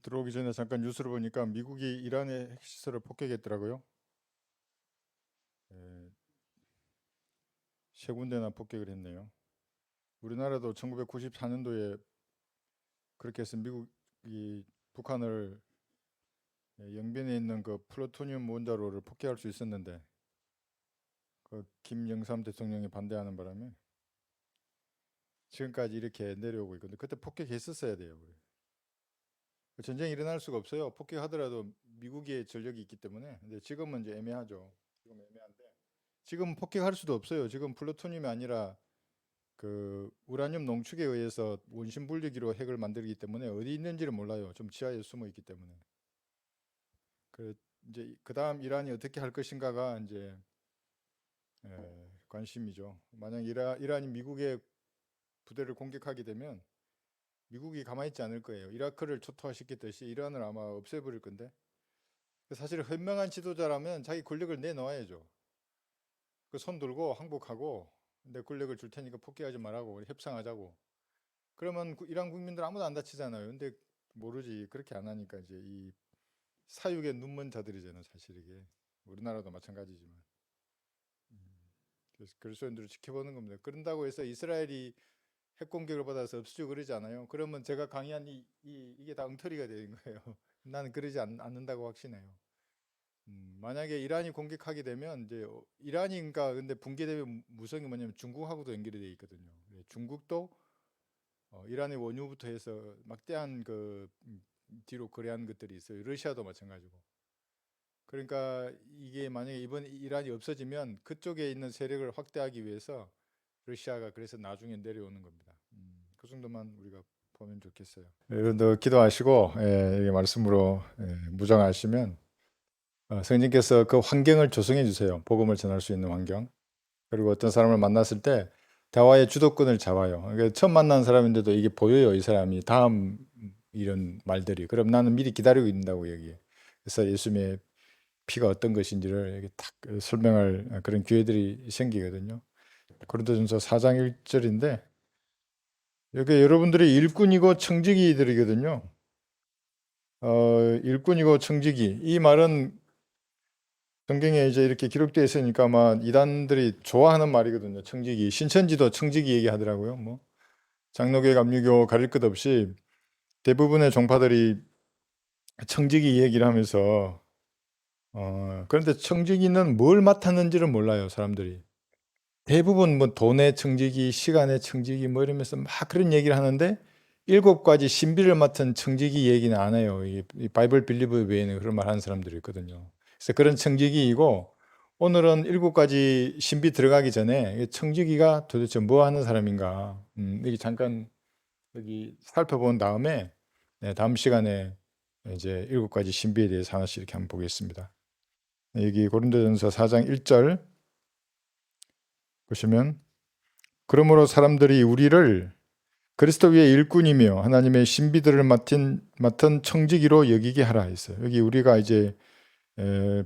들어오기 전에 잠깐 뉴스를 보니까 미국이 이란의 핵시설을 폭격했더라고요. 예, 세 군데나 폭격을 했네요. 우리나라도 1994년도에 그렇게 해서 미국이 북한을 영변에 있는 그 플루토늄 원자로를 폭격할 수 있었는데 그 김영삼 대통령이 반대하는 바람에 지금까지 이렇게 내려오고 있거든요. 그때 폭격했었어야 돼요. 전쟁이 일어날 수가 없어요. 폭격하더라도 미국의 전력이 있기 때문에. 근데 지금은 이제 애매하죠. 지금 애매한데 지금 폭격할 수도 없어요. 지금 플루토늄이 아니라 그 우라늄 농축에 의해서 원심 분리기로 핵을 만들기 때문에 어디 있는지를 몰라요. 좀 지하에 숨어 있기 때문에. 그 이제 그다음 이란이 어떻게 할 것인가가 이제 관심이죠. 만약 이란이 미국의 부대를 공격하게 되면 미국이 가만히 있지 않을 거예요. 이라크를 초토화시켰듯이 이란을 아마 없애버릴 건데. 사실 현명한 지도자라면 자기 권력을 내놓아야죠. 그 손 들고 항복하고 내 권력을 줄 테니까 폭격하지 말라고 협상하자고. 그러면 이란 국민들 아무도 안 다치잖아요. 근데 모르지. 그렇게 안 하니까 이제 이 사육의 눈먼 자들이잖아요. 사실 이게 우리나라도 마찬가지지만. 음, 그래서 그리스도인들을 지켜보는 겁니다. 그런다고 해서 이스라엘이 핵 공격을 받아서 없애고 그러지 않아요. 그러면 제가 강의한 이게 다 엉터리가 되는 거예요. 나는 그러지 않는다고 확신해요. 만약에 이란이 공격하게 되면 이제 이란인가 근데 붕괴되면 무서운 게 뭐냐면 중국하고도 연결이 돼 있거든요. 중국도 이란의 원유부터 해서 막대한 그 뒤로 거래한 것들이 있어요. 러시아도 마찬가지고. 그러니까 이게 만약에 이번 이란이 없어지면 그쪽에 있는 세력을 확대하기 위해서 러시아가 그래서 나중에 내려오는 겁니다. 그 정도만 우리가 보면 좋겠어요. 여러분도 기도하시고 이 말씀으로 무장하시면 성령께서 그 환경을 조성해 주세요. 복음을 전할 수 있는 환경. 그리고 어떤 사람을 만났을 때 대화의 주도권을 잡아요. 그러니까 처음 만난 사람인데도 이게 보여요. 이 사람이 다음 이런 말들이. 그럼 나는 미리 기다리고 있는다고 얘기해. 그래서 예수님의 피가 어떤 것인지를 이렇게 딱 설명할 그런 기회들이 생기거든요. 고린도전서 4장 1절인데 여기 여러분들이 일꾼이고 청지기들이거든요. 일꾼이고 청지기. 이 말은 성경에 이제 이렇게 기록되어 있으니까 아마 이단들이 좋아하는 말이거든요. 청지기. 신천지도 청지기 얘기하더라고요. 뭐 장로교, 감리교 가릴 것 없이 대부분의 종파들이 청지기 얘기를 하면서 그런데 청지기는 뭘 맡았는지를 몰라요, 사람들이. 대부분 뭐 돈의 청지기, 시간의 청지기 뭐 이러면서 막 그런 얘기를 하는데 7가지 신비를 맡은 청지기 얘기는 안 해요. 이 바이블 빌리브 외에는 그런 말 하는 사람들이 있거든요. 그래서 그런 청지기이고 오늘은 7가지 신비 들어가기 전에 청지기가 도대체 뭐 하는 사람인가 여기 잠깐 여기 살펴본 다음에 다음 시간에 이제 7가지 신비에 대해서 하나씩 이렇게 한번 보겠습니다. 여기 고린도전서 4장 1절 보시면 그러므로 사람들이 우리를 그리스도 위의 일꾼이며 하나님의 신비들을 맡은 청지기로 여기게 하라 했어요. 여기 우리가 이제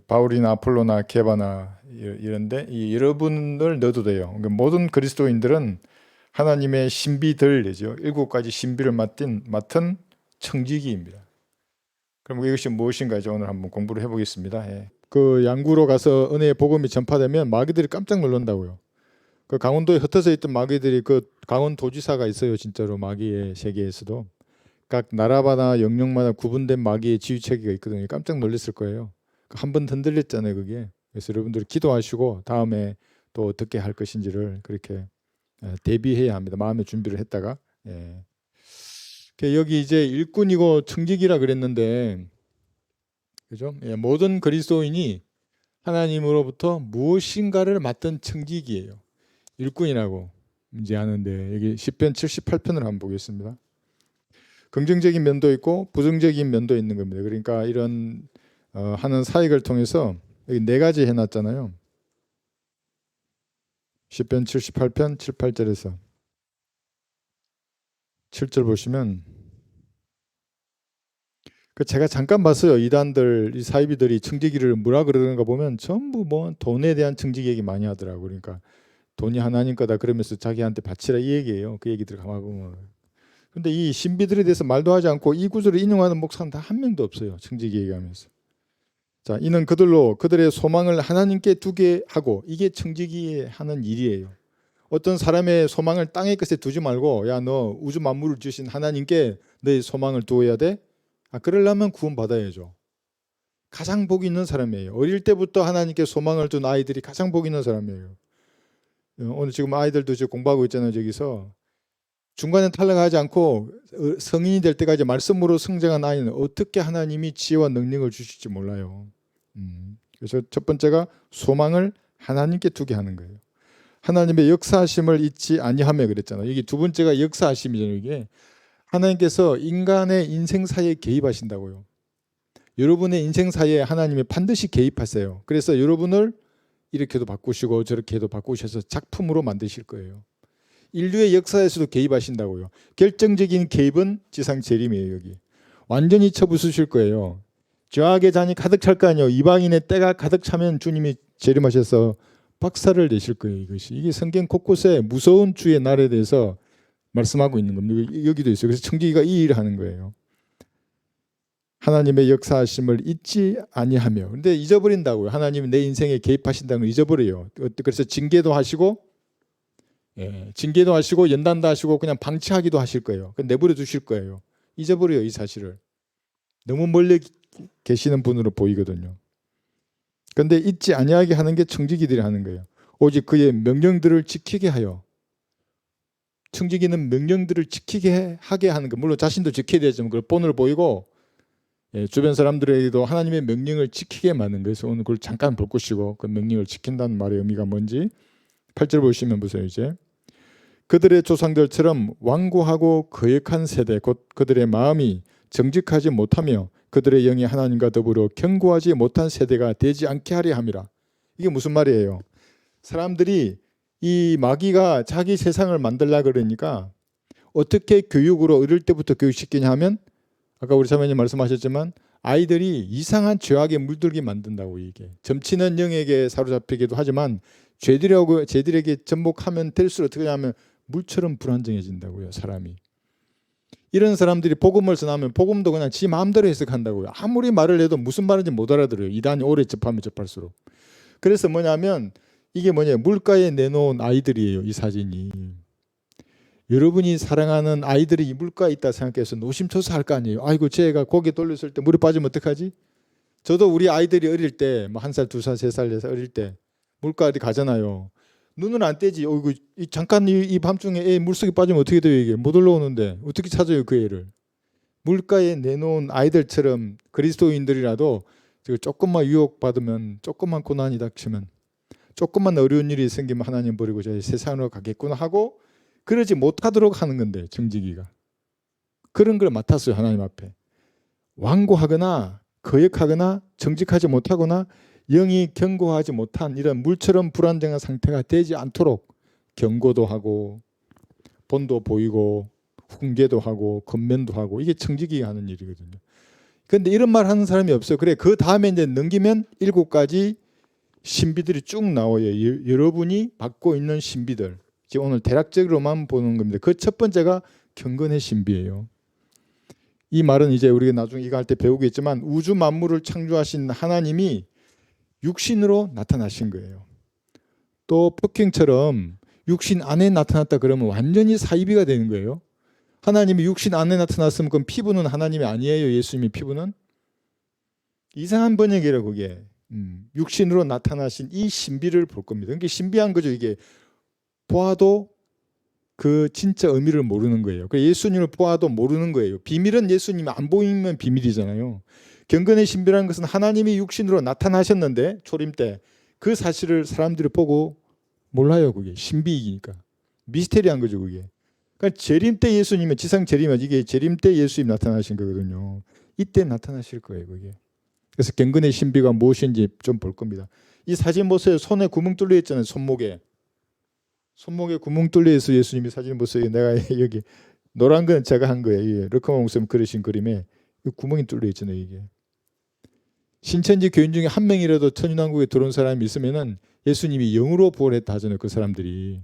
바울이나 아폴로나 게바나 이런데 이 여러분을 넣어도 돼요. 그러니까 모든 그리스도인들은 하나님의 신비들이죠. 7가지 신비를 맡은 청지기입니다. 그럼 이것이 무엇인가 이제 오늘 한번 공부를 해보겠습니다. 그 양구로 가서 은혜의 복음이 전파되면 마귀들이 깜짝 놀란다고요. 그 강원도에 흩어져 있던 마귀들이 그 강원도지사가 있어요. 진짜로 마귀의 세계에서도 각 나라마다 영역마다 구분된 마귀의 지휘체계가 있거든요. 깜짝 놀랐을 거예요. 한 번 흔들렸잖아요, 그게. 그래서 여러분들이 기도하시고 다음에 또 어떻게 할 것인지를 그렇게 대비해야 합니다. 마음의 준비를 했다가. 예. 여기 이제 일꾼이고 청직이라 그랬는데, 그죠? 예, 모든 그리스도인이 하나님으로부터 무엇인가를 맡은 청직이에요. 일꾼이라고 이제 하는데 여기 시편 78편을 한번 보겠습니다. 긍정적인 면도 있고 부정적인 면도 있는 겁니다. 그러니까 이런 하는 사역을 통해서 여기 4가지 해놨잖아요. 시편 78편 7, 8절에서 7절 보시면 그 제가 잠깐 봤어요. 이단들, 이 사이비들이 청지기를 뭐라 그러는가 보면 전부 뭐 돈에 대한 청지기 얘기 많이 하더라고. 그러니까 돈이 하나님 거다 그러면서 자기한테 바치라 이 얘기예요. 그 얘기들 가만 보면 근데 이 신비들에 대해서 말도 하지 않고 이 구절을 인용하는 목사는 다 한 명도 없어요. 청지기 얘기하면서. 자, 이는 그들로 그들의 소망을 하나님께 두게 하고, 이게 청지기에 하는 일이에요. 어떤 사람의 소망을 땅의 것에 두지 말고, 야, 너 우주 만물을 주신 하나님께 너의 소망을 두어야 돼? 그러려면 구원받아야죠. 가장 복 있는 사람이에요. 어릴 때부터 하나님께 소망을 둔 아이들이 가장 복 있는 사람이에요. 오늘 지금 아이들도 지금 공부하고 있잖아요. 저기서 중간에 탈락하지 않고 성인이 될 때까지 말씀으로 성장한 아이는 어떻게 하나님이 지혜와 능력을 주실지 몰라요. 그래서 첫 번째가 소망을 하나님께 두게 하는 거예요. 하나님의 역사하심을 잊지 아니하며 그랬잖아요. 이게 두 번째가 역사하심이잖아요. 이게 하나님께서 인간의 인생사에 개입하신다고요. 여러분의 인생사에 하나님이 반드시 개입하세요. 그래서 여러분을 이렇게도 바꾸시고 저렇게도 바꾸셔서 작품으로 만드실 거예요. 인류의 역사에서도 개입하신다고요. 결정적인 개입은 지상 재림이에요. 여기 완전히 쳐부수실 거예요. 죄악의 잔이 가득 찰 거 아니에요. 이방인의 때가 가득 차면 주님이 재림하셔서 박살을 내실 거예요. 이게 성경 곳곳에 무서운 주의 날에 대해서 말씀하고 있는 겁니다. 여기도 있어요. 그래서 청지기가 이 일을 하는 거예요. 하나님의 역사하심을 잊지 아니하며. 근데 잊어버린다고요. 하나님이 내 인생에 개입하신다는 걸 잊어버려요. 그래서 징계도 하시고, 징계도 하시고 연단도 하시고 그냥 방치하기도 하실 거예요. 내버려 두실 거예요. 잊어버려요, 이 사실을. 너무 멀리 계시는 분으로 보이거든요. 그런데 잊지 아니하게 하는 게 청지기들이 하는 거예요. 오직 그의 명령들을 지키게 하여. 청지기는 명령들을 지키게 하게 하는 거. 물론 자신도 지켜야 되지만 그걸 본을 보이고 주변 사람들에게도 하나님의 명령을 지키게 만든 거예요. 그래서 오늘 그걸 잠깐 볼 것이고 그 명령을 지킨다는 말의 의미가 뭔지 8절 보시면 보세요. 이제 그들의 조상들처럼 완고하고 거역한 세대 곧 그들의 마음이 정직하지 못하며 그들의 영이 하나님과 더불어 견고하지 못한 세대가 되지 않게 하려 함이라. 이게 무슨 말이에요? 사람들이 이 마귀가 자기 세상을 만들려고 그러니까 어떻게 교육으로 어릴 때부터 교육시키냐 하면 아까 우리 사모님 말씀하셨지만 아이들이 이상한 죄악에 물들게 만든다고. 이게 점치는 영에게 사로잡히기도 하지만 죄들에게 접목하면 될수록 어떻게 하냐면 물처럼 불안정해진다고요. 사람이. 이런 사람들이 복음을 전하면 복음도 그냥 지 마음대로 해석한다고요. 아무리 말을 해도 무슨 말인지 못 알아들어요. 이단이 오래 접하면 접할수록. 그래서 뭐냐면 이게 물가에 내놓은 아이들이에요. 이 사진이. 여러분이 사랑하는 아이들이 이 물가에 있다 생각해서 노심초사할 거 아니에요. 아이고 쟤가 고개 돌렸을 때 물에 빠지면 어떡하지? 저도 우리 아이들이 어릴 때 뭐 1살, 2살, 3살, 4살 어릴 때 물가 어디 가잖아요. 눈은 안 떼지. 어이구 잠깐 이 밤중에 애 물속에 빠지면 어떻게 돼요? 이게 못 올라오는데 어떻게 찾아요 그 애를? 물가에 내놓은 아이들처럼 그리스도인들이라도 조금만 유혹받으면, 조금만 고난이 닥치면, 조금만 어려운 일이 생기면 하나님 버리고 저 세상으로 가겠구나 하고 그러지 못하도록 하는 건데 청지기가 그런 걸 맡았어요. 하나님 앞에 완고하거나 거역하거나 정직하지 못하거나 영이 견고하지 못한 이런 물처럼 불안정한 상태가 되지 않도록 경고도 하고 본도 보이고 훈계도 하고 건면도 하고 이게 청지기가 하는 일이거든요. 그런데 이런 말 하는 사람이 없어요. 그래 그 다음에 이제 넘기면 7가지 신비들이 쭉 나와요. 여러분이 받고 있는 신비들. 지금 오늘 대략적으로만 보는 겁니다. 그 첫 번째가 경건의 신비예요. 이 말은 이제 우리가 나중에 이거 할 때 배우겠지만 우주 만물을 창조하신 하나님이 육신으로 나타나신 거예요. 또 폭행처럼 육신 안에 나타났다 그러면 완전히 사이비가 되는 거예요. 하나님이 육신 안에 나타났으면 그럼 피부는 하나님이 아니에요. 예수님의 피부는 이상한 번역이라 그게 육신으로 나타나신 이 신비를 볼 겁니다. 그게 신비한 거죠. 이게 보아도 그 진짜 의미를 모르는 거예요. 예수님을 보아도 모르는 거예요. 비밀은 예수님이 안 보이면 비밀이잖아요. 경건의 신비라는 것은 하나님이 육신으로 나타나셨는데 초림 때 그 사실을 사람들이 보고 몰라요. 그게 신비이니까 미스테리한 거죠. 그게. 그러니까 재림 때 예수님은 지상 재림이지 이게 재림 때 예수님 나타나신 거거든요. 이때 나타나실 거예요. 그게. 그래서 경건의 신비가 무엇인지 좀 볼 겁니다. 이 사진 보세요. 손에 구멍 뚫려 있잖아요. 손목에 구멍 뚫려 있어. 예수님이 사진 보세요. 내가 여기 노란 건 제가 한 거예요. 르커몽 목사님 그리신 그림에 구멍이 뚫려 있잖아요. 이게. 신천지 교인 중에 한 명이라도 천연왕국에 들어온 사람이 있으면은 예수님이 영으로 부활했다 하잖아요. 그 사람들이.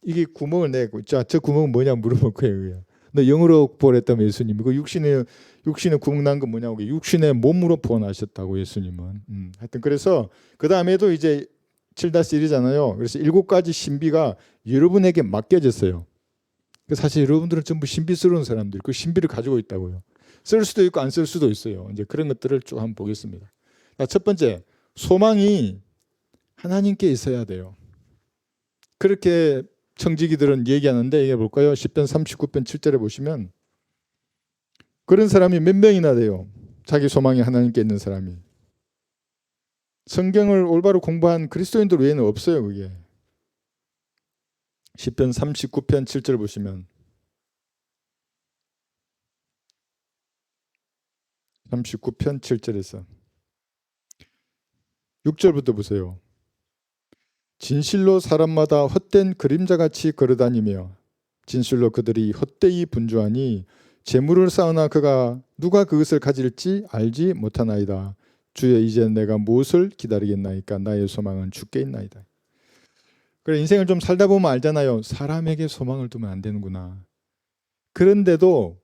이게 구멍을 내고 자, 저 구멍은 뭐냐 물어볼 거예요. 너 영으로 부활했다면 예수님. 그 육신에 구멍 난 건 뭐냐고. 육신의 몸으로 부활하셨다고 예수님은. 하여튼 그래서 그 다음에도 이제 7-1이잖아요. 그래서 7가지 신비가 여러분에게 맡겨졌어요. 사실 여러분들은 전부 신비스러운 사람들, 그 신비를 가지고 있다고요. 쓸 수도 있고 안 쓸 수도 있어요. 이제 그런 것들을 쭉 한번 보겠습니다. 첫 번째, 소망이 하나님께 있어야 돼요. 그렇게 청지기들은 얘기하는데 이게 볼까요? 10편 39편 7절에 보시면 그런 사람이 몇 명이나 돼요. 자기 소망이 하나님께 있는 사람이. 성경을 올바로 공부한 그리스도인들 외에는 없어요. 그게. 10편 39편 7절 보시면 39편 7절에서 6절부터 보세요. 진실로 사람마다 헛된 그림자같이 걸어다니며 진실로 그들이 헛되이 분주하니 재물을 쌓으나 누가 그것을 가질지 알지 못하나이다. 주여 이제 내가 무엇을 기다리겠나이까. 나의 소망은 주께 있나이다. 그래, 인생을 좀 살다 보면 알잖아요. 사람에게 소망을 두면 안 되는구나. 그런데도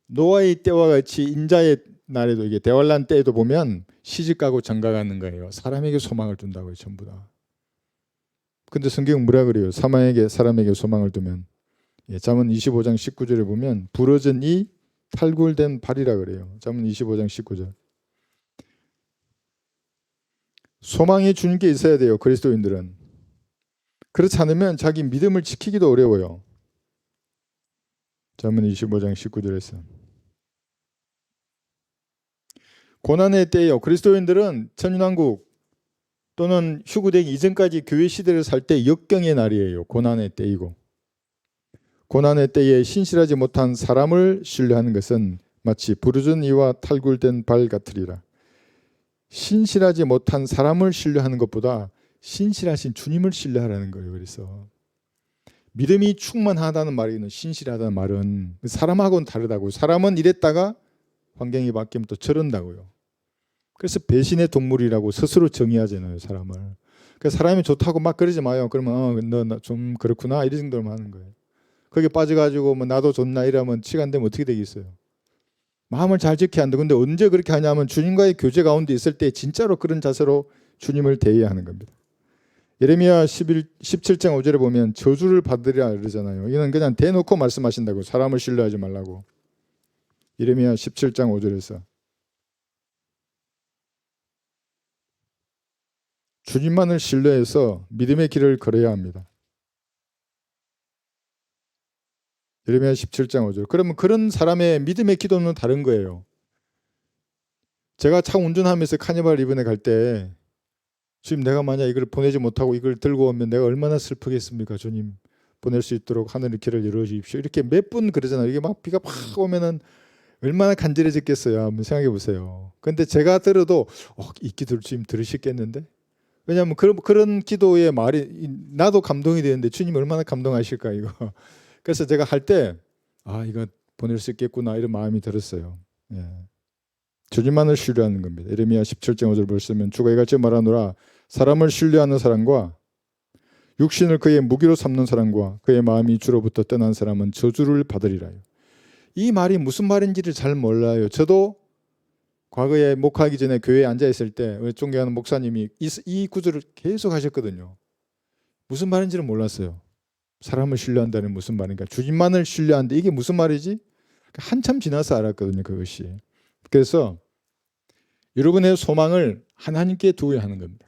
노아의 때와 같이 인자의 날에도 이게 대환란 때에도 보면 시집가고 장가가는 거예요. 사람에게 소망을 둔다고요. 전부 다. 근데 성경은 뭐라 그래요? 사람에게 소망을 두면 잠언 25장 19절에 보면 부러진 이 탈굴된 발이라 그래요. 잠언 25장 19절. 소망이 주는 게 있어야 돼요. 그리스도인들은. 그렇지 않으면 자기 믿음을 지키기도 어려워요. 잠언 25장 19절에서 고난의 때예요. 그리스도인들은 천년왕국 또는 휴구되기 이전까지 교회 시대를 살 때 역경의 날이에요. 고난의 때이고. 고난의 때에 신실하지 못한 사람을 신뢰하는 것은 마치 부르짖은 이와 탈굴된 발 같으리라. 신실하지 못한 사람을 신뢰하는 것보다 신실하신 주님을 신뢰하라는 거예요. 그래서 믿음이 충만하다는 말이는 신실하다는 말은 사람하고는 다르다고요. 사람은 이랬다가 환경이 바뀌면 또 저런다고요. 그래서 배신의 동물이라고 스스로 정의하잖아요. 사람을. 그러니까 사람이 좋다고 막 그러지 마요. 그러면 너 좀 그렇구나 이런 정도로만 하는 거예요. 거기에 빠져가지고 뭐 나도 좋나 이러면 시간 되면 어떻게 되겠어요. 마음을 잘 지켜야 한다. 근데 언제 그렇게 하냐면 주님과의 교제 가운데 있을 때 진짜로 그런 자세로 주님을 대해야 하는 겁니다. 예레미야 17장 5절에 보면 저주를 받으리라 그러잖아요. 이건 그냥 대놓고 말씀하신다고. 사람을 신뢰하지 말라고. 예레미야 17장 5절에서 주님만을 신뢰해서 믿음의 길을 걸어야 합니다. 예레미야 17장 5절. 그러면 그런 사람의 믿음의 기도는 다른 거예요. 제가 차 운전하면서 카니발 이번에 갈 때 주님 내가 만약 이걸 보내지 못하고 이걸 들고 오면 내가 얼마나 슬프겠습니까. 주님 보낼 수 있도록 하늘의 길을 열어주십시오. 이렇게 몇 분 그러잖아요. 이게 막 비가 팍 오면은 얼마나 간절해졌겠어요. 한번 생각해 보세요. 근데 제가 들어도 이 기도를 주님 들으시겠는데? 왜냐하면 그런 기도의 말이 나도 감동이 되는데 주님 얼마나 감동하실까 이거. 그래서 제가 할 때 이거 보낼 수 있겠구나 이런 마음이 들었어요. 예. 주님만을 신뢰하는 겁니다. 예레미야 17장 5절 보시면 주가 이같이 말하노라. 사람을 신뢰하는 사람과 육신을 그의 무기로 삼는 사람과 그의 마음이 주로부터 떠난 사람은 저주를 받으리라요. 이 말이 무슨 말인지를 잘 몰라요. 저도 과거에 목회하기 전에 교회에 앉아있을 때 존경하는 목사님이 이 구절을 계속 하셨거든요. 무슨 말인지는 몰랐어요. 사람을 신뢰한다는 무슨 말인가. 주님만을 신뢰한다. 이게 무슨 말이지? 한참 지나서 알았거든요. 그것이. 그래서 여러분의 소망을 하나님께 두어야 하는 겁니다.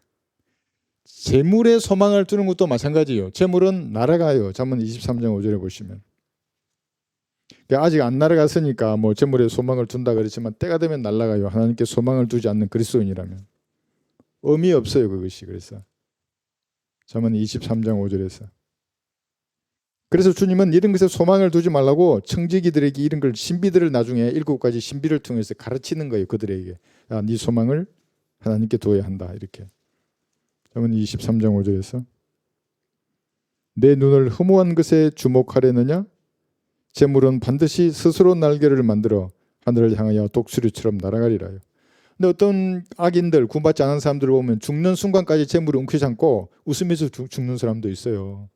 재물에 소망을 두는 것도 마찬가지예요. 재물은 날아가요. 잠언 23장 5절에 보시면. 아직 안 날아갔으니까 뭐 재물에 소망을 둔다 그랬지만 때가 되면 날아가요. 하나님께 소망을 두지 않는 그리스도인이라면 의미 없어요. 그것이. 그래서 잠언 23장 5절에서 그래서 주님은 이런 것에 소망을 두지 말라고 청지기들에게 이런 걸 신비들을 나중에 7가지 신비를 통해서 가르치는 거예요. 그들에게 네 소망을 하나님께 두어야 한다. 이렇게 잠언 23장 5절에서 내 눈을 허무한 것에 주목하려느냐? 재물은 반드시 스스로 날개를 만들어 하늘을 향하여 독수리처럼 날아가리라요. 근데 어떤 악인들, 구원받지 않은 사람들을 보면 죽는 순간까지 재물을 움켜잡고 웃으면서 죽는 사람도 있어요.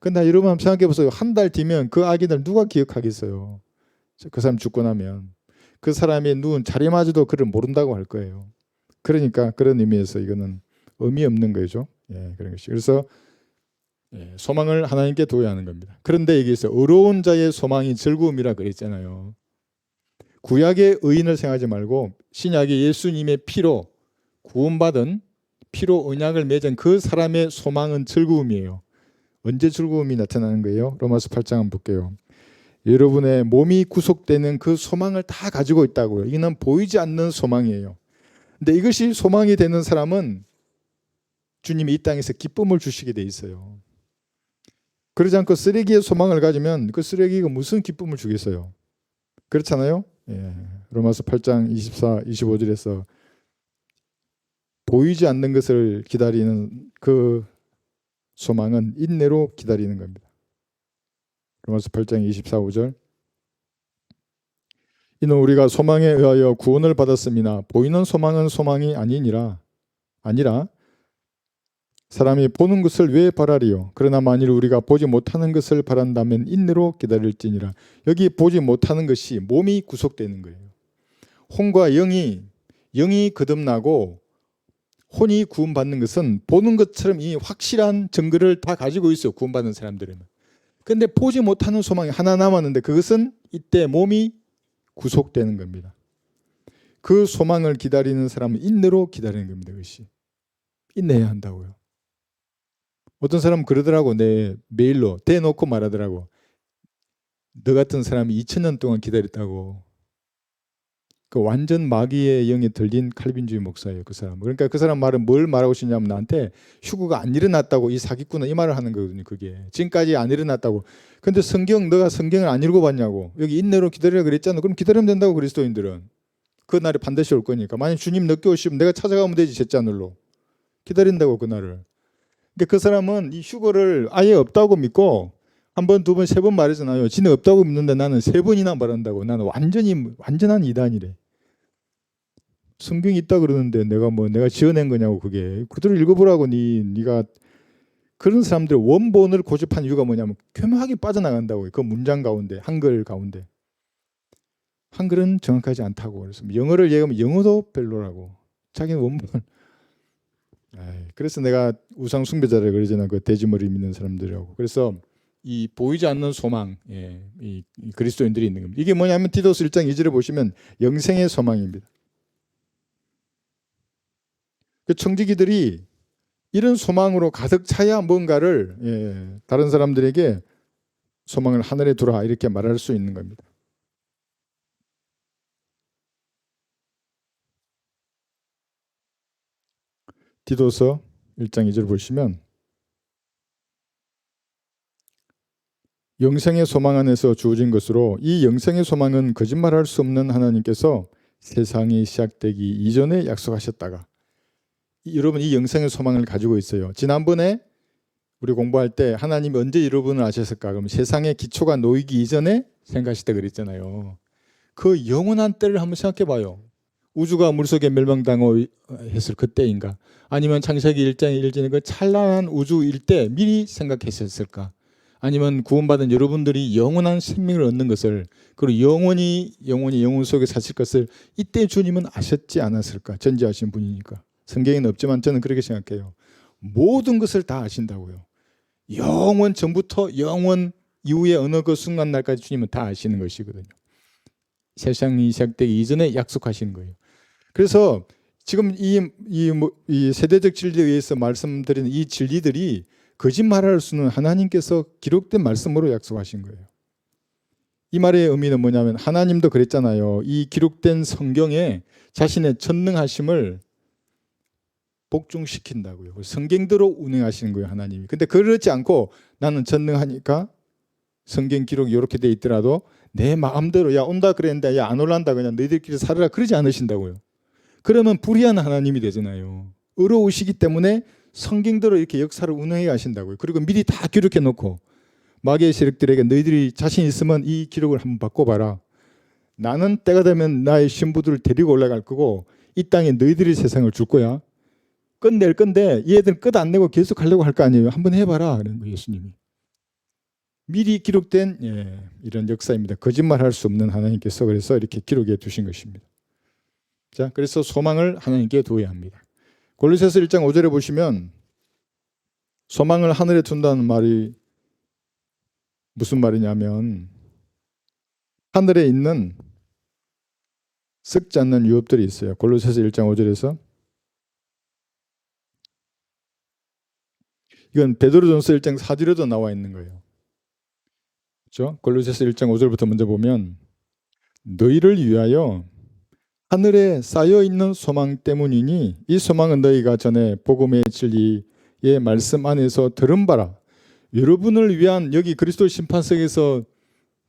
근데 여러분 한번 생각해 보세요. 한 달 뒤면 그 아기들 누가 기억하겠어요? 그 사람 죽고 나면 그 사람의 누운 자리마저도 그를 모른다고 할 거예요. 그러니까 그런 의미에서 이거는 의미 없는 거죠. 예, 그런 것이. 그래서 소망을 하나님께 두어야 하는 겁니다. 그런데 여기 있어요. 의로운 자의 소망이 즐거움이라 그랬잖아요. 구약의 의인을 생각하지 말고 신약의 예수님의 피로 구원받은 피로 언약을 맺은 그 사람의 소망은 즐거움이에요. 언제 즐거움이 나타나는 거예요? 로마서 8장 한번 볼게요. 여러분의 몸이 구속되는 그 소망을 다 가지고 있다고요. 이는 보이지 않는 소망이에요. 근데 이것이 소망이 되는 사람은 주님이 이 땅에서 기쁨을 주시게 돼 있어요. 그러지 않고 쓰레기의 소망을 가지면 그 쓰레기가 무슨 기쁨을 주겠어요? 그렇잖아요? 예. 로마서 8장 24, 25절에서 보이지 않는 것을 기다리는 그 소망은 인내로 기다리는 겁니다. 로마서 8장 24, 5절. 이는 우리가 소망에 의하여 구원을 받았음이나 보이는 소망은 소망이 아니라 사람이 보는 것을 왜 바라리요? 그러나 만일 우리가 보지 못하는 것을 바란다면 인내로 기다릴지니라. 여기 보지 못하는 것이 몸이 구속되는 거예요. 혼과 영이 거듭나고 혼이 구원받는 것은 보는 것처럼 이 확실한 증거를 다 가지고 있어요. 구원받는 사람들은. 그런데 보지 못하는 소망이 하나 남았는데 그것은 이때 몸이 구속되는 겁니다. 그 소망을 기다리는 사람은 인내로 기다리는 겁니다. 그것이. 인내해야 한다고요. 어떤 사람은 그러더라고. 내 메일로 대놓고 말하더라고. 너 같은 사람이 2000년 동안 기다렸다고. 그 완전 마귀의 영에 들린 칼빈주의 목사예요. 그 사람. 그러니까 그 사람 말은 뭘 말하고 싶냐면 나한테 휴거가 안 일어났다고 이 사기꾼은 이 말을 하는 거거든요. 그게. 지금까지 안 일어났다고. 근데 너가 성경을 안 읽어봤냐고. 여기 인내로 기다리라 그랬잖아. 그럼 기다리면 된다고 그리스도인들은. 그 날이 반드시 올 거니까. 만약 주님 늦게 오시면 내가 찾아가면 되지. 잿자늘로. 기다린다고 그날을. 근데 그 사람은 이 휴거를 아예 없다고 믿고 한 번, 두 번, 세 번 말하잖아요. 지는 없다고 믿는데 나는 3번이나 말한다고. 나는 완전한 이단이래. 성경이 있다 그러는데 내가 지어낸 거냐고 그게. 그대로 읽어보라고 네가. 그런 사람들의 원본을 고집한 이유가 뭐냐면 교묘하게 빠져나간다고. 그 문장 가운데, 한글 가운데. 한글은 정확하지 않다고. 그래서 영어를 얘기하면 영어도 별로라고. 자기는 원본을. 그래서 내가 우상 숭배자를 그러잖아. 그 돼지머리 믿는 사람들이라고. 그래서 이 보이지 않는 소망, 이 그리스도인들이 있는 겁니다. 이게 뭐냐면 디도스 1장 2절에 보시면 영생의 소망입니다. 그 청지기들이 이런 소망으로 가득 차야 뭔가를 다른 사람들에게 소망을 하늘에 두라 이렇게 말할 수 있는 겁니다. 디도서 1장 2절 보시면 영생의 소망 안에서 주어진 것으로 이 영생의 소망은 거짓말할 수 없는 하나님께서 세상이 시작되기 이전에 약속하셨다가 여러분 이 영생의 소망을 가지고 있어요. 지난번에 우리 공부할 때 하나님이 언제 여러분을 아셨을까? 그럼 세상의 기초가 놓이기 이전에 생각하셨다 그랬잖아요. 그 영원한 때를 한번 생각해 봐요. 우주가 물속에 멸망당했을 그때인가? 아니면 창세기 1장 1절의 그 찬란한 우주일 때 미리 생각했었을까? 아니면 구원받은 여러분들이 영원한 생명을 얻는 것을 그리고 영원히 영혼 속에 사실 것을 이때 주님은 아셨지 않았을까? 전지하신 분이니까. 성경에는 없지만 저는 그렇게 생각해요. 모든 것을 다 아신다고요. 영원 전부터 영원 이후의 어느 그 순간 날까지 주님은 다 아시는 것이거든요. 세상이 시작되기 이전에 약속하시는 거예요. 그래서 지금 이 세대적 진리에 의해서 말씀드리는 이 진리들이 거짓말할 수는 하나님께서 기록된 말씀으로 약속하신 거예요. 이 말의 의미는 뭐냐면 하나님도 그랬잖아요. 이 기록된 성경에 자신의 전능하심을 복종시킨다고요. 성경대로 운행하시는 거예요, 하나님이. 근데 그렇지 않고 나는 전능하니까 성경 기록이 이렇게 돼 있더라도 내 마음대로 야 온다 그랬는데 야 안 올란다 그냥 너희들끼리 살아라 그러지 않으신다고요. 그러면 불의한 하나님이 되잖아요. 의로우시기 때문에 성경대로 이렇게 역사를 운행해 가신다고요. 그리고 미리 다 기록해 놓고 마귀의 세력들에게 너희들이 자신 있으면 이 기록을 한번 바꿔봐라. 나는 때가 되면 나의 신부들을 데리고 올라갈 거고 이 땅에 너희들이 세상을 줄 거야. 끝낼 건데 얘들은 끝 안 내고 계속 하려고 할 거 아니에요. 한번 해봐라. 그런 거예요, 예수님이. 미리 기록된 이런 역사입니다. 거짓말할 수 없는 하나님께서 그래서 이렇게 기록해 두신 것입니다. 자, 그래서 소망을 하나님께 두어야 합니다. 골로새서 1장 5절에 보시면 소망을 하늘에 둔다는 말이 무슨 말이냐면 하늘에 있는 썩지 않는 유업들이 있어요. 골로새서 1장 5절에서 이건 베드로전서 1장 4절에도 나와 있는 거예요. 그렇죠? 골로새서 1장 5절부터 먼저 보면 너희를 위하여 하늘에 쌓여 있는 소망 때문이니 이 소망은 너희가 전에 복음의 진리의 말씀 안에서 들은 바라. 여러분을 위한 여기 그리스도 심판석에서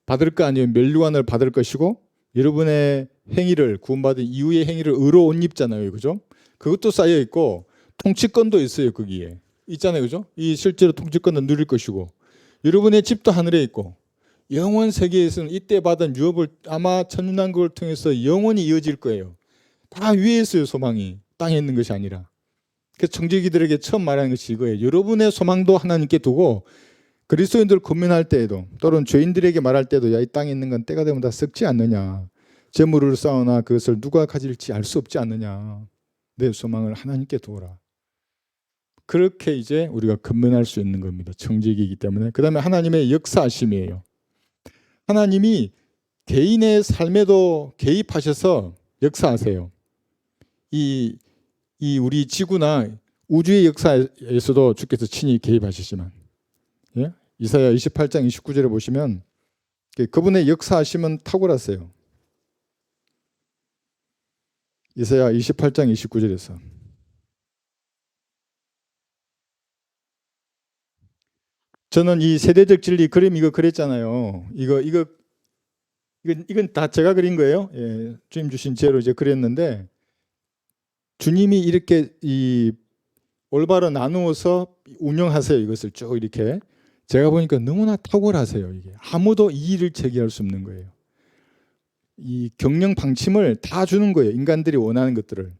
받을 거 아니에요. 멸류관을 받을 것이고 여러분의 행위를 구원받은 이후의 행위를 의로 옷 입잖아요. 그죠? 그것도 쌓여 있고 통치권도 있어요. 거기에 있잖아요. 그죠? 이 실제로 통치권도 누릴 것이고 여러분의 집도 하늘에 있고 영원 세계에서는 이때 받은 유업을 아마 천년왕국을 통해서 영원히 이어질 거예요. 다 위에 있어요. 소망이 땅에 있는 것이 아니라. 그래서 청지기들에게 처음 말하는 것이 이거예요. 여러분의 소망도 하나님께 두고 그리스도인들 고민할 때에도 또는 죄인들에게 말할 때도 야, 이 땅에 있는 건 때가 되면 다 썩지 않느냐. 재물을 쌓으나 그것을 누가 가질지 알 수 없지 않느냐. 내 소망을 하나님께 두어라. 그렇게 이제 우리가 근면할 수 있는 겁니다. 청지기이기 때문에. 그 다음에 하나님의 역사하심이에요. 하나님이 개인의 삶에도 개입하셔서 역사하세요. 이 우리 지구나 우주의 역사에서도 주께서 친히 개입하시지만 예? 이사야 28장 29절에 보시면 그분의 역사하심은 탁월하세요. 이사야 28장 29절에서 저는 이 세대적 진리 그림 이거 그렸잖아요. 이건 다 제가 그린 거예요. 예, 주님 주신 지혜로 이제 그렸는데 주님이 이렇게 이 올바로 나누어서 운영하세요. 이것을 쭉 이렇게 제가 보니까 너무나 탁월하세요. 이게 아무도 이의를 제기할 수 없는 거예요. 이 경영 방침을 다 주는 거예요. 인간들이 원하는 것들을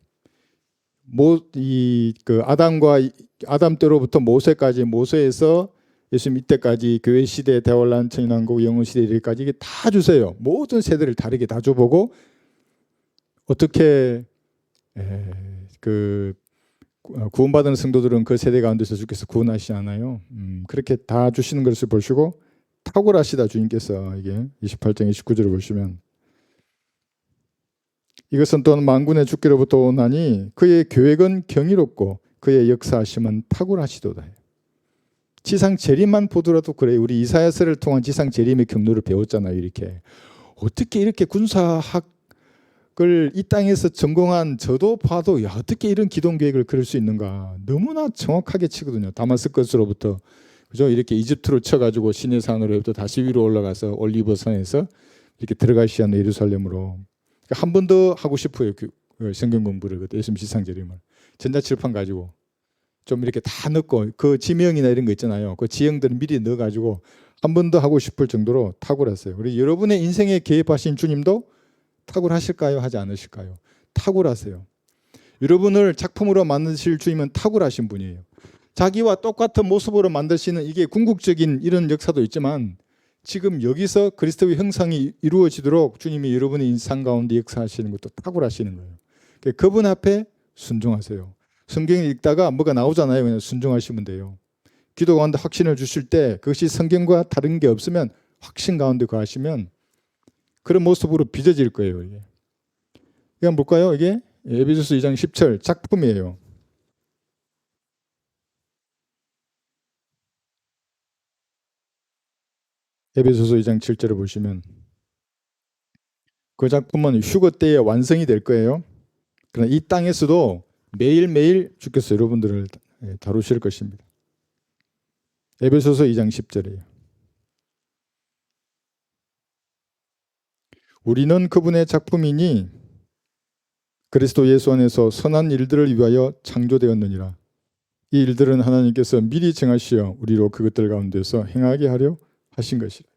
아담 때로부터 모세까지 모세에서 예수님 이때까지 교회 시대, 대환란, 천년왕국, 영원 시대 이렇게까지 이게 다 주세요. 모든 세대를 다르게 다 줘보고 어떻게 구원받은 성도들은 그 세대 가운데서 주께서 구원하시지 않아요. 그렇게 다 주시는 것을 보시고 탁월하시다 주님께서 이게 28장 29절을 보시면 이것은 또한 만군의 주께로부터 오나니 그의 계획은 경이롭고 그의 역사하심은 탁월하시도다. 지상 재림만 보더라도 그래요. 우리 이사야서를 통한 지상 재림의 경로를 배웠잖아요. 이렇게 어떻게 이렇게 군사학을 이 땅에서 전공한 저도 봐도 야 어떻게 이런 기동 계획을 그릴 수 있는가 너무나 정확하게 치거든요. 다마스커스로부터 그죠? 이렇게 이집트로 쳐가지고 시내산으로부터 다시 위로 올라가서 올리브산에서 이렇게 들어가시지 않는 예루살렘으로 한 번 더 하고 싶어요. 성경 공부를 예수님 지상 재림을 전자칠판 가지고. 좀 이렇게 다 넣고 그 지명이나 이런 거 있잖아요. 그 지형들을 미리 넣어가지고 한 번 더 하고 싶을 정도로 탁월했어요. 우리 여러분의 인생에 개입하신 주님도 탁월하실까요? 하지 않으실까요? 탁월하세요. 여러분을 작품으로 만드실 주님은 탁월하신 분이에요. 자기와 똑같은 모습으로 만드시는 이게 궁극적인 이런 역사도 있지만 지금 여기서 그리스도의 형상이 이루어지도록 주님이 여러분의 인상 가운데 역사하시는 것도 탁월하시는 거예요. 그분 앞에 순종하세요. 성경을 읽다가 뭐가 나오잖아요. 그냥 순종하시면 돼요. 기도 가운데 확신을 주실 때 그것이 성경과 다른 게 없으면 확신 가운데 거하시면 그런 모습으로 빚어질 거예요. 이게 뭘까요? 이게 에베소서 2장 10절 작품이에요. 에베소서 2장 7절을 보시면 그 작품은 휴거 때에 완성이 될 거예요. 그러나 이 땅에서도 매일매일 주께서 여러분들을 다루실 것입니다. 에베소서 2장 10절이에요. 우리는 그분의 작품이니 그리스도 예수 안에서 선한 일들을 위하여 창조되었느니라. 이 일들은 하나님께서 미리 정하시어 우리로 그것들 가운데서 행하게 하려 하신 것이라.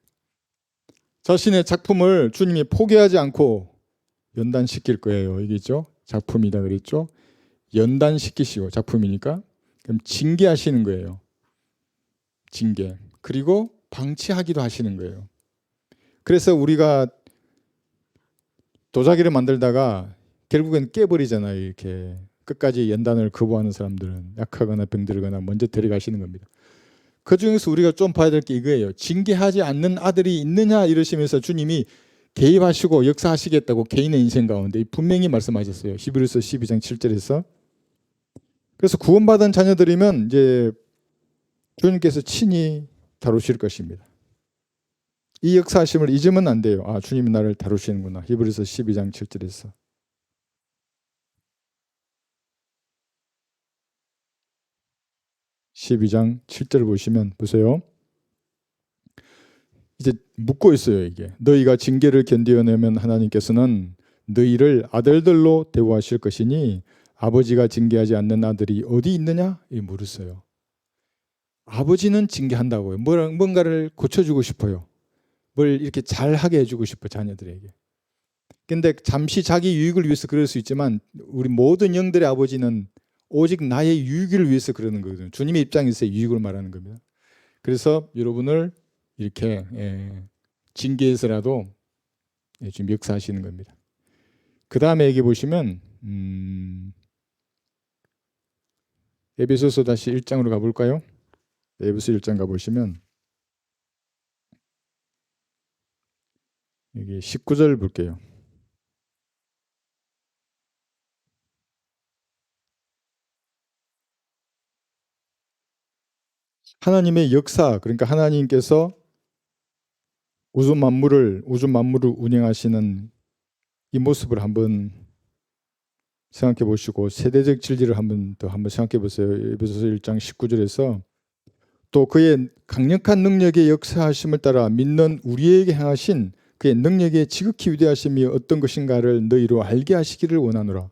자신의 작품을 주님이 포기하지 않고 연단시킬 거예요. 이게죠. 작품이다 그랬죠. 연단시키시고 작품이니까 그럼 징계하시는 거예요. 징계. 그리고 방치하기도 하시는 거예요. 그래서 우리가 도자기를 만들다가 결국엔 깨버리잖아요. 이렇게 끝까지 연단을 거부하는 사람들은 약하거나 병들거나 먼저 데려가시는 겁니다. 그 중에서 우리가 좀 봐야 될 게 이거예요. 징계하지 않는 아들이 있느냐 이러시면서 주님이 개입하시고 역사하시겠다고 개인의 인생 가운데 분명히 말씀하셨어요. 히브리서 12장 7절에서. 그래서 구원받은 자녀들이면 이제 주님께서 친히 다루실 것입니다. 이 역사하심을 잊으면 안 돼요. 아, 주님이 나를 다루시는구나. 히브리서 12장 7절에서. (12장 7절) 보시면 보세요. 이제 묻고 있어요. 이게 너희가 징계를 견디어내면 하나님께서는 너희를 아들들로 대우하실 것이니 아버지가 징계하지 않는 아들이 어디 있느냐? 이 물었어요. 아버지는 징계한다고요. 뭔가를 고쳐주고 싶어요. 뭘 이렇게 잘하게 해주고 싶어 자녀들에게. 근데 잠시 자기 유익을 위해서 그럴 수 있지만 우리 모든 영들의 아버지는 오직 나의 유익을 위해서 그러는 거거든요. 주님의 입장에서의 유익을 말하는 겁니다. 그래서 여러분을 이렇게 징계해서라도 좀 역사하시는 겁니다. 그 다음에 여기 보시면 에베소서 다시 1장으로 가볼까요? 에베소 1장 가보시면 여기 19절 볼게요. 하나님의 역사, 그러니까 하나님께서 우주 만물을 운영하시는 이 모습을 한번 생각해 보시고 세대적 진리를 한번 생각해 보세요. 에베소서 1장 19절에서 또 그의 강력한 능력의 역사하심을 따라 믿는 우리에게 행하신 그의 능력의 지극히 위대하심이 어떤 것인가를 너희로 알게 하시기를 원하노라.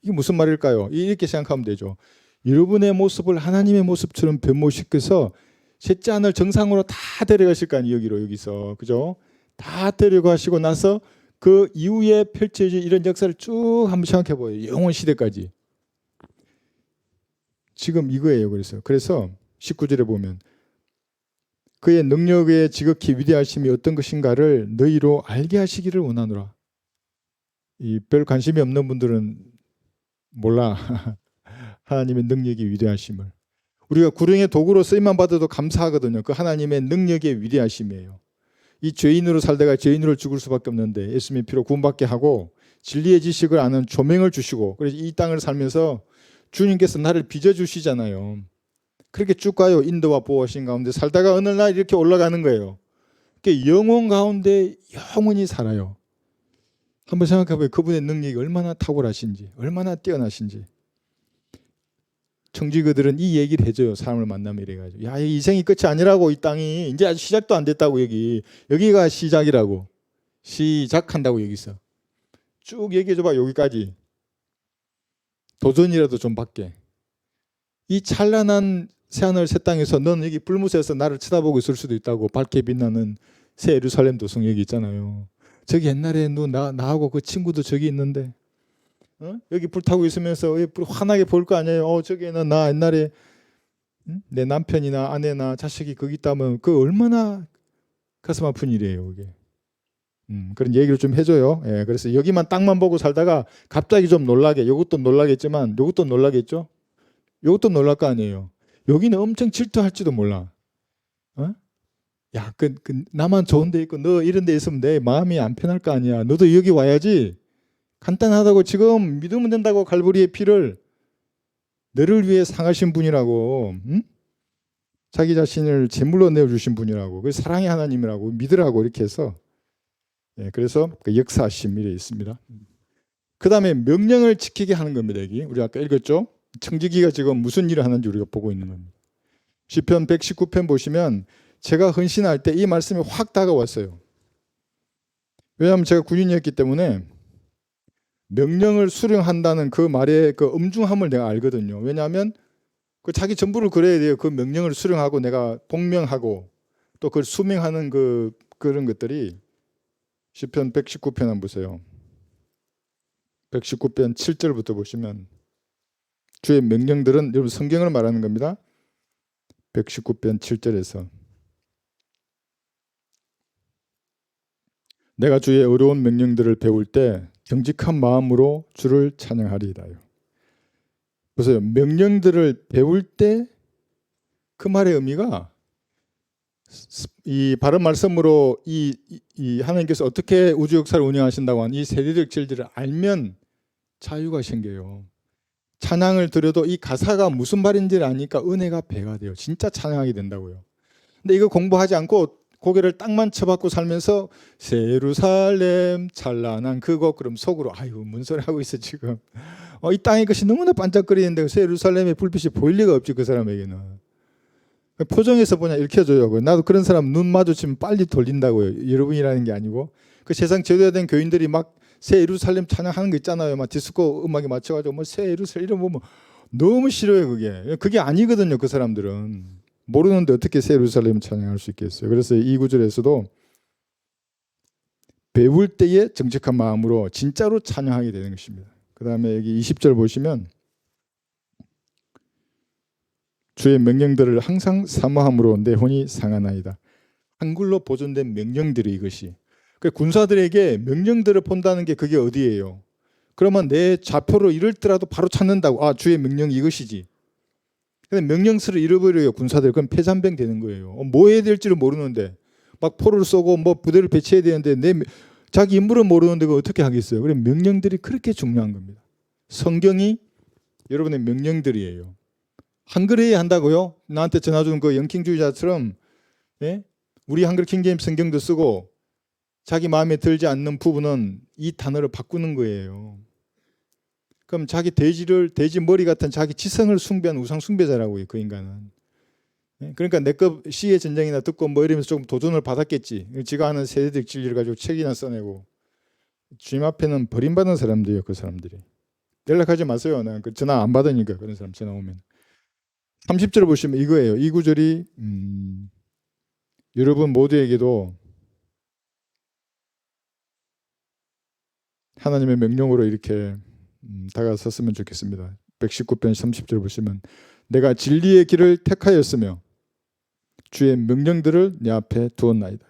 이게 무슨 말일까요? 이렇게 생각하면 되죠. 여러분의 모습을 하나님의 모습처럼 변모시켜서 셋째 하늘 정상으로 다 데려가실 거 아니에요. 여기서 그죠? 다 데려가시고 나서 그 이후에 펼쳐질 이런 역사를 쭉 한번 생각해 보여요. 영원 시대까지. 지금 이거예요. 그래서 19절에 보면 그의 능력의 지극히 위대하심이 어떤 것인가를 너희로 알게 하시기를 원하노라. 이 별 관심이 없는 분들은 몰라. 하나님의 능력의 위대하심을. 우리가 구령의 도구로 쓰임만 받아도 감사하거든요. 그 하나님의 능력의 위대하심이에요. 이 죄인으로 살다가 죄인으로 죽을 수밖에 없는데 예수님의 피로 구원받게 하고 진리의 지식을 아는 조명을 주시고 그래서 이 땅을 살면서 주님께서 나를 빚어주시잖아요. 그렇게 쭉 가요. 인도와 보호하신 가운데 살다가 어느 날 이렇게 올라가는 거예요. 영혼 가운데 영원히 살아요. 한번 생각해보세요. 그분의 능력이 얼마나 탁월하신지, 얼마나 뛰어나신지. 청지기들은 이 얘기를 해줘요. 사람을 만나면 이래가지고 야, 이 인생이 끝이 아니라고. 이 땅이 이제 아직 시작도 안 됐다고. 여기가 시작이라고. 시작한다고. 여기서 쭉 얘기해줘봐. 여기까지. 도전이라도 좀 받게. 이 찬란한 새하늘 새 땅에서 넌 여기 불무새에서 나를 쳐다보고 있을 수도 있다고. 밝게 빛나는 새 예루살렘 도성 여기 있잖아요. 저기 옛날에 나하고 그 친구도 저기 있는데 여기 불타고 있으면서 환하게 볼 거 아니에요. 저기는 나 옛날에 내 남편이나 아내나 자식이 거기 있다면 그 얼마나 가슴 아픈 일이에요. 그게. 그런 얘기를 좀 해줘요. 예, 그래서 여기만 땅만 보고 살다가 갑자기 좀 놀라게. 이것도 놀라겠지만 이것도 놀라겠죠. 이것도 놀랄 거 아니에요. 여기는 엄청 질투할지도 몰라. 야, 나만 좋은 데 있고 너 이런 데 있으면 내 마음이 안 편할 거 아니야. 너도 여기 와야지. 간단하다고. 지금 믿으면 된다고. 갈보리의 피를 너를 위해 상하신 분이라고. 자기 자신을 제물로 내어주신 분이라고. 그 사랑의 하나님이라고 믿으라고. 이렇게 해서 그래서 그 역사하심 이래 있습니다. 그 다음에 명령을 지키게 하는 겁니다. 여기 우리 아까 읽었죠. 청지기가 지금 무슨 일을 하는지 우리가 보고 있는 겁니다. 시편 119편 보시면 제가 헌신할 때 이 말씀이 확 다가왔어요. 왜냐하면 제가 군인이었기 때문에 명령을 수령한다는 그 말의 그 엄중함을 내가 알거든요. 왜냐하면 그 자기 전부를 그래야 돼요. 그 명령을 수령하고 내가 복명하고 또 그걸 수명하는 그런 것들이. 시편 119편 한번 보세요. 119편 7절부터 보시면 주의 명령들은 여러분 성경을 말하는 겁니다. 119편 7절에서 내가 주의 어려운 명령들을 배울 때 정직한 마음으로 주를 찬양하리이다요. 보세요. 명령들을 배울 때 그 말의 의미가 이 바른 말씀으로 이 하나님께서 어떻게 우주 역사를 운영하신다고 하는 이 세대적 진리를 알면 자유가 생겨요. 찬양을 드려도 이 가사가 무슨 말인지를 아니까 은혜가 배가 돼요. 진짜 찬양하게 된다고요. 근데 이거 공부하지 않고 고개를 땅만 쳐박고 살면서 예루살렘 찬란한 그곡 그럼 속으로 아유 뭔 소리 하고 있어 지금. 이 땅의 것이 너무나 반짝거리는데 예루살렘의 불빛이 보일 리가 없지 그 사람에게는. 표정에서 그냥 읽혀줘요. 나도 그런 사람 눈 마주치면 빨리 돌린다고요. 여러분이라는 게 아니고 그 세상 제도화된 교인들이 막 새 예루살렘 찬양하는 거 있잖아요. 막 디스코 음악에 맞춰가지고 뭐 새 예루살렘 이런 뭐 너무 싫어요. 그게 아니거든요. 그 사람들은 모르는데 어떻게 새 예루살렘 찬양할 수 있겠어요. 그래서 이 구절에서도 배울 때에 정직한 마음으로 진짜로 찬양하게 되는 것입니다. 그 다음에 여기 20절 보시면 주의 명령들을 항상 사모함으로 내 혼이 상하나이다. 한글로 보존된 명령들이 이것이. 군사들에게 명령들을 본다는 게 그게 어디예요? 그러면 내 좌표로 이럴더라도 바로 찾는다고. 아, 주의 명령이 이것이지. 근데 명령서를 잃어버려요, 군사들. 그럼 패잔병 되는 거예요. 뭐 해야 될지를 모르는데 막 포를 쏘고 뭐 부대를 배치해야 되는데 자기 임무를 모르는데 그걸 어떻게 하겠어요? 그래 명령들이 그렇게 중요한 겁니다. 성경이 여러분의 명령들이에요. 한글에 한다고요? 나한테 전화 주는 그 영킹주의자처럼 예? 우리 한글 킹제임스 성경도 쓰고 자기 마음에 들지 않는 부분은 이 단어를 바꾸는 거예요. 그럼 자기 돼지 머리 같은 자기 지성을 숭배한 우상 숭배자라고요. 그 인간은. 그러니까 내거 시의 전쟁이나 듣고 뭐 이러면서 조금 도전을 받았겠지. 지가 하는 세대적 진리를 가지고 책이나 써내고. 주님 앞에는 버림받은 사람들이에요. 그 사람들이. 연락하지 마세요. 난 그 전화 안 받으니까 그런 사람 전화 오면. 30절 보시면 이거예요. 이 구절이 여러분 모두에게도 하나님의 명령으로 이렇게 다가섰으면 좋겠습니다. 119편 30절 보시면 내가 진리의 길을 택하였으며 주의 명령들을 내 앞에 두었나이다.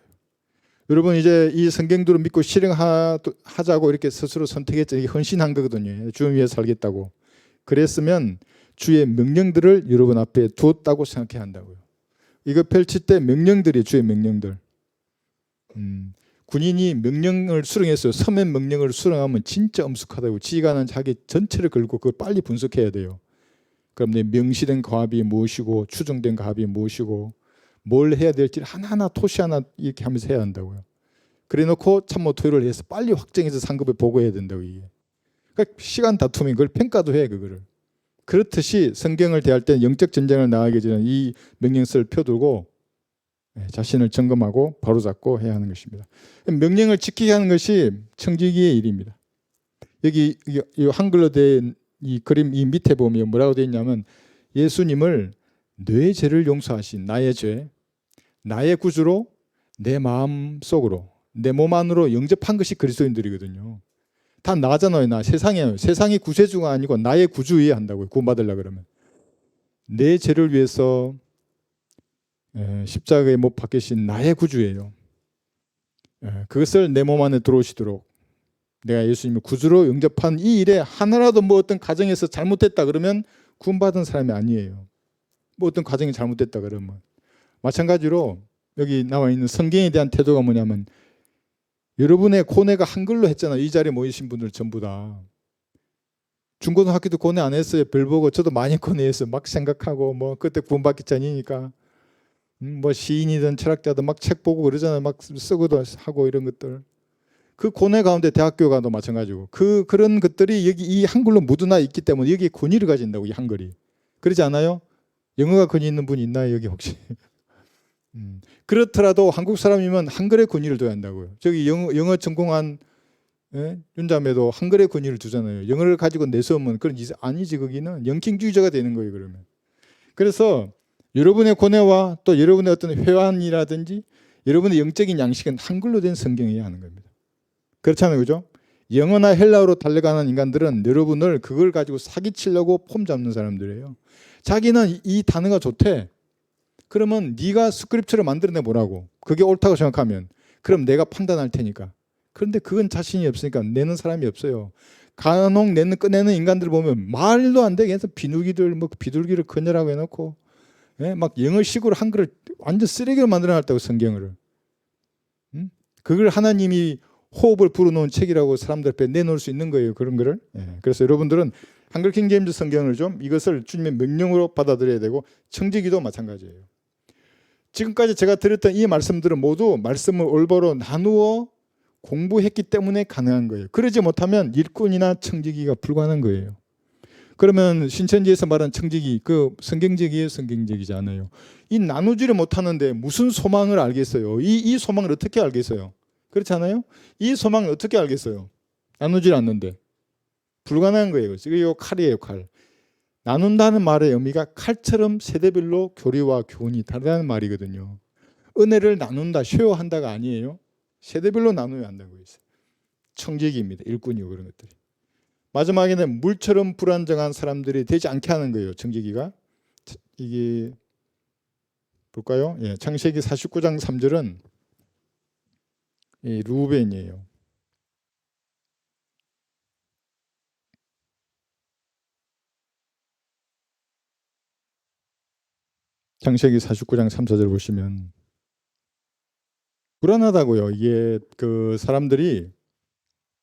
여러분 이제 이 성경들을 믿고 실행하자고 이렇게 스스로 선택했죠. 이게 헌신한 거거든요. 주님 위해 살겠다고. 그랬으면 주의 명령들을 여러분 앞에 두었다고 생각해야 한다고요. 이거 펼칠 때 명령들이 주의 명령들. 군인이 명령을 수령했어요. 서면 명령을 수령하면 진짜 엄숙하다고. 지가 하는 자기 전체를 걸고 그걸 빨리 분석해야 돼요. 그럼 내 명시된 과업이 무엇이고 추정된 과업이 무엇이고 뭘 해야 될지 하나하나 토시 하나 이렇게 하면서 해야 한다고요. 그래놓고 참모 토의를 해서 빨리 확정해서 상급에 보고해야 된다고 이게. 그러니까 시간 다툼이 그걸 평가도 해 그거를. 그렇듯이 성경을 대할 때 영적 전쟁을 나가기 전에 이 명령서를 펴두고 자신을 점검하고 바로잡고 해야 하는 것입니다. 명령을 지키게 하는 것이 청지기의 일입니다. 여기 이 한글로 된 이 그림 이 밑에 보면 뭐라고 되어 있냐면 예수님을 내 죄를 용서하신 나의 죄, 나의 구주로 내 마음 속으로 내 몸 안으로 영접한 것이 그리스도인들이거든요. 다 나잖아요. 나 세상이에요. 세상이 구세주가 아니고 나의 구주여야 한다고요. 구원받으려고 그러면. 내 죄를 위해서 십자가에 못 박히신 나의 구주예요. 그것을 내 몸 안에 들어오시도록 내가 예수님을 구주로 영접한 이 일에 하나라도 뭐 어떤 가정에서 잘못됐다 그러면 구원받은 사람이 아니에요. 뭐 어떤 과정이 잘못됐다 그러면. 마찬가지로 여기 나와 있는 성경에 대한 태도가 뭐냐면 여러분의 고뇌가 한글로 했잖아요. 이 자리에 모이신 분들 전부 다. 중고등학교도 고뇌 안 했어요. 별 보고 저도 많이 고뇌했어요. 막 생각하고 뭐 그때 구원받기 전이니까 뭐 시인이든 철학자든 막 책 보고 그러잖아요. 막 쓰고도 하고 이런 것들. 그 고뇌 가운데 대학교 가도 마찬가지고 그런 것들이 여기 이 한글로 묻어나 있기 때문에 여기에 권위를 가진다고 이 한글이. 그러지 않아요? 영어가 권위 있는 분 있나요 여기 혹시? 그렇더라도 한국 사람이면 한글에 권위를 둬야 한다고요. 저기 영어 전공한 윤자매도 한글에 권위를 두잖아요. 영어를 가지고 내세우면 그런 아니지 거기는 영킹주의자가 되는 거예요 그러면. 그래서 여러분의 고뇌와 또 여러분의 어떤 회환이라든지 여러분의 영적인 양식은 한글로 된 성경이어야 하는 겁니다. 그렇잖아요, 그죠? 영어나 헬라어로 달려가는 인간들은 여러분을 그걸 가지고 사기치려고 폼 잡는 사람들이에요. 자기는 이 단어가 좋대. 그러면 네가 스크립처를 만들어내 보라고. 그게 옳다고 생각하면 그럼 내가 판단할 테니까. 그런데 그건 자신이 없으니까 내는 사람이 없어요. 간혹 꺼내는 인간들 보면 말도 안 되게 해서 비둘기들 뭐 비둘기를 그녀라고 해놓고, 예? 막 영어식으로 한글을 완전 쓰레기로 만들어놨다고, 성경을. 그걸 하나님이 호흡을 불어넣은 책이라고 사람들 앞에 내놓을 수 있는 거예요, 그런 거를. 예. 그래서 여러분들은 한글 킹제임스 성경을 좀 이것을 주님의 명령으로 받아들여야 되고, 청지기도 마찬가지예요. 지금까지 제가 드렸던 이 말씀들은 모두 말씀을 올바로 나누어 공부했기 때문에 가능한 거예요. 그러지 못하면 일꾼이나 청지기가 불가능한 거예요. 그러면 신천지에서 말한 청지기, 그 성경적이에요, 성경적이지 않아요? 이 나누지를 못하는데 무슨 소망을 알겠어요? 이 소망을 어떻게 알겠어요? 그렇지 않아요? 이 소망을 어떻게 알겠어요? 나누질 않는데. 불가능한 거예요. 이거 칼이에요, 칼. 나눈다는 말의 의미가 칼처럼 세대별로 교리와 교훈이 다르다는 말이거든요. 은혜를 나눈다, 쉐어한다가 아니에요. 세대별로 나누어야 한다고 있어요. 청지기입니다. 일꾼이고 그런 것들이. 마지막에는 물처럼 불안정한 사람들이 되지 않게 하는 거예요, 청지기가. 이게 볼까요? 예, 창세기 49장 3절은 루벤이에요. 창세기 49장 3, 4절 보시면 불안하다고요. 이게 그 사람들이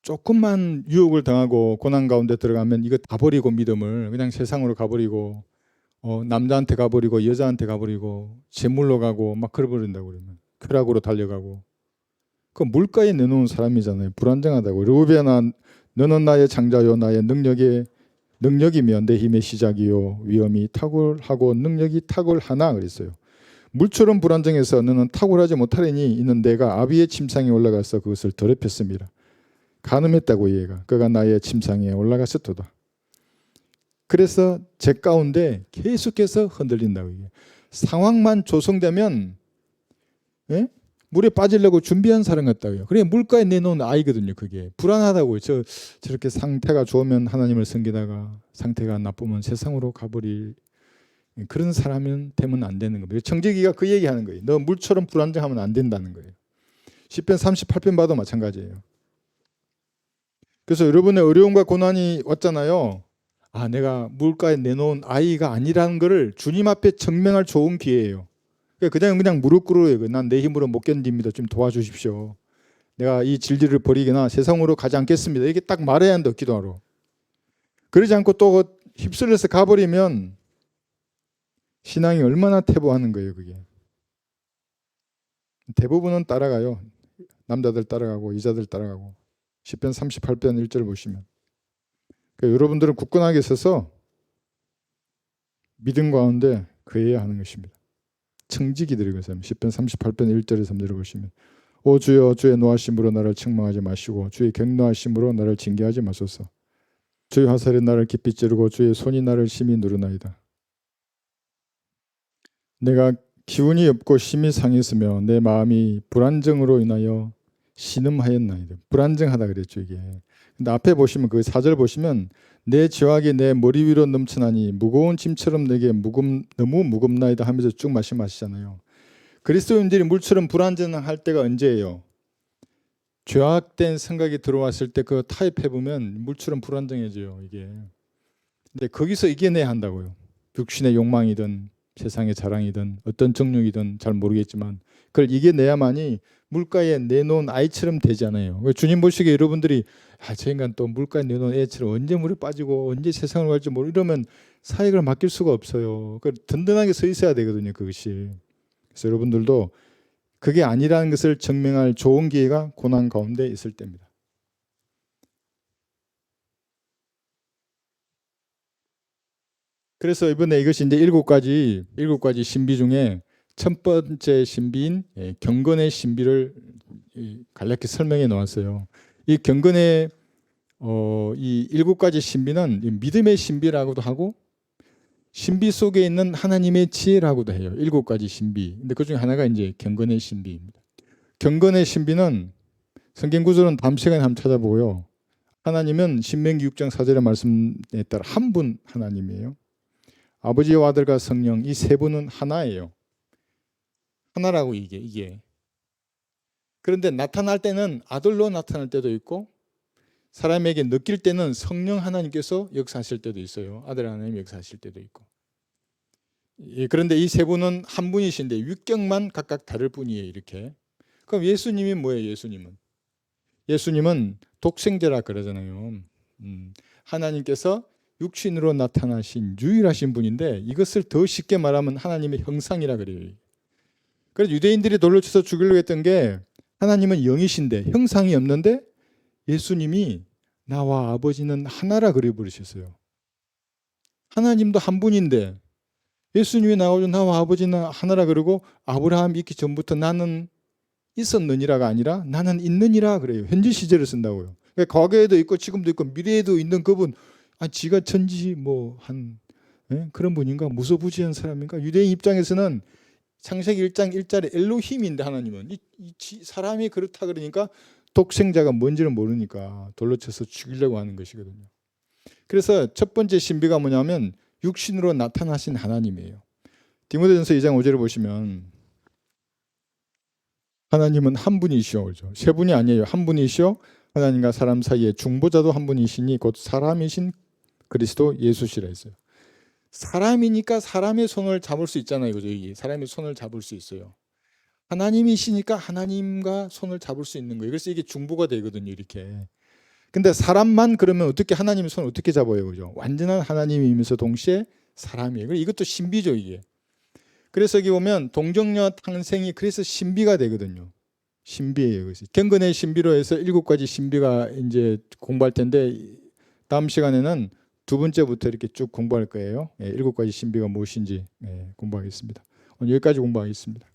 조금만 유혹을 당하고 고난 가운데 들어가면 이거 다 버리고, 믿음을 그냥 세상으로 가버리고, 남자한테 가버리고, 여자한테 가버리고, 재물로 가고 막 그래버린다고. 그러면 쾌락으로 달려가고, 그 물가에 내놓은 사람이잖아요. 불안정하다고. 르우벤아, 너는 나의 장자요, 나의 능력이며 내 힘의 시작이요, 위엄이 탁월하고 능력이 탁월하나 그랬어요. 물처럼 불안정해서 너는 탁월하지 못하리니 이는 내가 아비의 침상에 올라가서 그것을 더럽혔습니다. 간음했다고, 얘가. 그가 나의 침상에 올라갔었도다. 그래서 제 가운데 계속해서 흔들린다고. 이게 상황만 조성되면, 예? 물에 빠지려고 준비한 사람 같다고요. 그래, 물가에 내놓은 아이거든요. 그게 불안하다고요. 저렇게 상태가 좋으면 하나님을 섬기다가 상태가 나쁘면 세상으로 가버릴 그런 사람은 되면 안 되는 겁니다. 청지기가 그 얘기하는 거예요. 너 물처럼 불안정하면 안 된다는 거예요. 시편 38편 봐도 마찬가지예요. 그래서 여러분의 어려움과 고난이 왔잖아요. 아, 내가 물가에 내놓은 아이가 아니라는 것을 주님 앞에 증명할 좋은 기회예요. 그냥 무릎 꿇어요. 난 내 힘으로 못 견딥니다. 좀 도와주십시오. 내가 이 진리를 버리거나 세상으로 가지 않겠습니다. 이게 딱 말해야 한다, 기도하러. 그러지 않고 또 휩쓸려서 가버리면 신앙이 얼마나 퇴보하는 거예요, 그게. 대부분은 따라가요. 남자들 따라가고 여자들 따라가고. 시편 38편 1절 보시면. 그러니까 여러분들은 굳건하게 서서 믿음 가운데 그해야 하는 것입니다. 청지기들이고, 시편 38편 1절에 3절을 보시면, 오 주여, 주의 노하심으로 나를 책망하지 마시고 주의 격노하심으로 나를 징계하지 마소서. 주의 화살이 나를 깊이 찌르고 주의 손이 나를 심히 누르나이다. 내가 기운이 없고 심히 상했으며 내 마음이 불안정으로 인하여 신음하였나이다. 불안정하다 그랬죠, 이게. 근데 앞에 보시면 그 4절 보시면, 내 죄악이 내 머리 위로 넘쳐나니 무거운 짐처럼 내게 너무 무겁나이다 하면서 쭉 말씀하시잖아요. 그리스도인들이 물처럼 불안정할 때가 언제예요? 죄악된 생각이 들어왔을 때 그 타협해보면 물처럼 불안정해져요, 이게. 근데 거기서 이겨내야 한다고요. 육신의 욕망이든 세상의 자랑이든 어떤 정욕이든 잘 모르겠지만 그걸 이겨내야만이 물가에 내놓은 아이처럼 되잖아요. 주님 보시기에 여러분들이 저 인간 또 물가에 내놓은 애처럼 언제 물에 빠지고 언제 세상을 갈지 모르, 이러면 사역을 맡길 수가 없어요. 든든하게 서 있어야 되거든요, 그것이. 그래서 여러분들도 그게 아니라는 것을 증명할 좋은 기회가 고난 가운데 있을 때입니다. 그래서 이번에 이것이 이제 7가지 신비 중에 첫 번째 신비인 경건의 신비를 간략히 설명해 놓았어요. 이 경건의 이 7가지 신비는 믿음의 신비라고도 하고 신비 속에 있는 하나님의 지혜라고도 해요. 7가지 신비. 근데 그 중에 하나가 이제 경건의 신비입니다. 경건의 신비는 성경 구절은 다음 시간에 한번 찾아보고요. 하나님은 신명기 6장 4절의 말씀에 따라 한 분 하나님이에요. 아버지와 아들과 성령 이 세 분은 하나예요. 하나라고 이게. 그런데 나타날 때는 아들로 나타날 때도 있고 사람에게 느낄 때는 성령 하나님께서 역사하실 때도 있어요. 아들 하나님 역사하실 때도 있고. 그런데 이 세 분은 한 분이신데 육격만 각각 다를 뿐이에요. 이렇게. 그럼 예수님이 뭐예요? 예수님은 독생자라 그러잖아요. 하나님께서 육신으로 나타나신 유일하신 분인데 이것을 더 쉽게 말하면 하나님의 형상이라 그래요. 그래서 유대인들이 돌로 쳐서 죽이려고 했던 게 하나님은 영이신데 형상이 없는데 예수님이 나와 아버지는 하나라 그려버리셨어요. 하나님도 한 분인데 예수님이 나오죠. 나와 아버지는 하나라 그러고 아브라함 있기 전부터 나는 있었느니라가 아니라 나는 있느니라 그래요. 현재 시제를 쓴다고요. 그러니까 과거에도 있고 지금도 있고 미래에도 있는 그분, 지가 천지 그런 분인가? 무소부지한 사람인가? 유대인 입장에서는 창세기 1장 1절에 엘로힘인데 하나님은 사람이 그렇다 그러니까 독생자가 뭔지를 모르니까 돌로 쳐서 죽이려고 하는 것이거든요. 그래서 첫 번째 신비가 뭐냐면 육신으로 나타나신 하나님이에요. 디모데전서 2장 5절을 보시면 하나님은 한 분이시오. 그렇죠? 세 분이 아니에요. 한 분이시오. 하나님과 사람 사이에 중보자도 한 분이시니 곧 사람이신 그리스도 예수시라 했어요. 사람이니까 사람의 손을 잡을 수 있잖아요. 그죠? 사람의 손을 잡을 수 있어요. 하나님이시니까 하나님과 손을 잡을 수 있는 거예요. 그래서 이게 중보가 되거든요. 이렇게. 근데 사람만 그러면 어떻게 하나님의 손을 어떻게 잡아요? 그죠? 완전한 하나님이면서 동시에 사람이에요. 이것도 신비죠, 이게. 그래서 여기 보면 동정녀 탄생이 그래서 신비가 되거든요. 신비예요. 그래서 경건의 신비로 해서 7가지 신비가 이제 공부할 텐데 다음 시간에는 두 번째부터 이렇게 쭉 공부할 거예요. 7가지 신비가 무엇인지 공부하겠습니다. 오늘 여기까지 공부하겠습니다.